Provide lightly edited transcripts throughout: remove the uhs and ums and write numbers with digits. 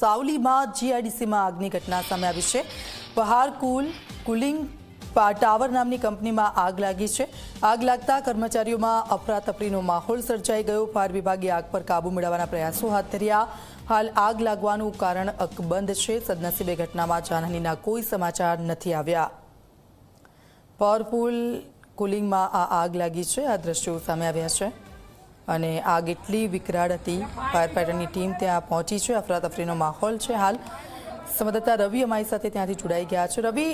સાવલીમાં જીઆઈડીસીમાં આગની ઘટના સામે આવી છે। બહાર કુલિંગ ટાવર નામની કંપનીમાં આગ લાગી છે। આગ લાગતા કર્મચારીઓમાં અફરાતફરીનો માહોલ સર્જાઈ ગયો। ફાયર વિભાગે આગ પર કાબૂ મેળવવાના પ્રયાસો હાથ ધર્યા। હાલ આગ લાગવાનું કારણ અકબંધ છે। સદનસીબે ઘટનામાં જાનહાનિના કોઈ સમાચાર નથી આવ્યા। પાવરફુલ કુલિંગમાં આ આગ લાગી છે। આ દ્રશ્યો સામે આવ્યા છે અને આગ એટલી વિકરાળ હતી, ફાયર ફાઈટરની ટીમ ત્યાં પહોંચી છે। અફરાતફરીનો માહોલ છે। હાલ સંવાદદાતા રવિ અમારી સાથે ત્યાંથી જોડાઈ ગયા છે। રવિ,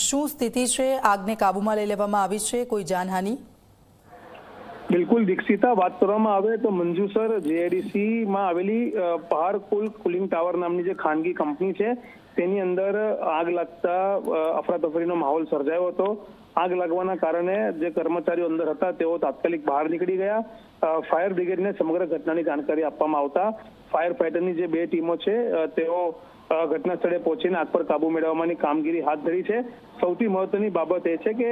શું સ્થિતિ છે? આગને કાબૂમાં લઈ લેવામાં આવી છે? કોઈ જાનહાનિ? બિલકુલ દીક્ષિતા, વાત કરવામાં આવે તો મંજુસર જીઆઈડીસીમાં આવેલી પહાર કુલિંગ ટાવર નામની જે ખાનગી કંપની છે તેની અંદર આગ લાગતા અફરાતફરીનો માહોલ સર્જાયો હતો। આગ લાગવાના કારણે જે કર્મચારીઓ અંદર હતા તેઓ તાત્કાલિક બહાર નીકળી ગયા। ફાયર બ્રિગેડને સમગ્ર ઘટનાની જાણકારી આપવામાં આવતા ફાયર ફાઈટરની જે 2 ટીમો છે તેઓ ઘટના સ્થળે પહોંચીને આગ પર કાબુ મેળવવાની કામગીરી હાથ ધરી છે। સૌથી મહત્વની બાબત એ છે કે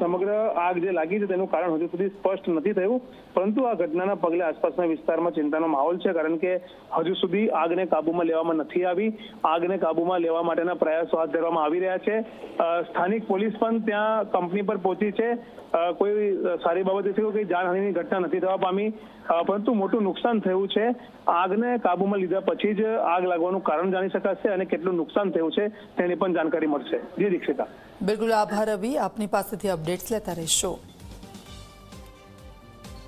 સમગ્ર આગ જે લાગી છે તેનું કારણ હજુ સુધી સ્પષ્ટ નથી થયું, પરંતુ આ ઘટનાના પગલે આસપાસના વિસ્તારમાં ચિંતાનો માહોલ છે, કારણ કે હજુ સુધી આગને કાબૂમાં લેવામાં નથી આવી। આગને કાબૂમાં લેવા માટેના પ્રયાસો હાથ ધરવામાં આવી રહ્યા છે। સ્થાનિક પોલીસ પણ ત્યાં કંપની પર પહોંચી છે। કોઈ સારી બાબત એ છે કે કોઈ જાનહાનિની ઘટના નથી થવા પામી, પરંતુ મોટું નુકસાન થયું છે। આગને કાબૂમાં લીધા પછી જ આગ લાગવાનું કારણ જાણી શકાશે અને કેટલું નુકસાન થયું છે તેની પણ જાણકારી મળશે। જી દીક્ષિતા। બિલકુલ, આભાર રવિ, આપની પાસેથી અપડેટ્સ લેતા રહીશું।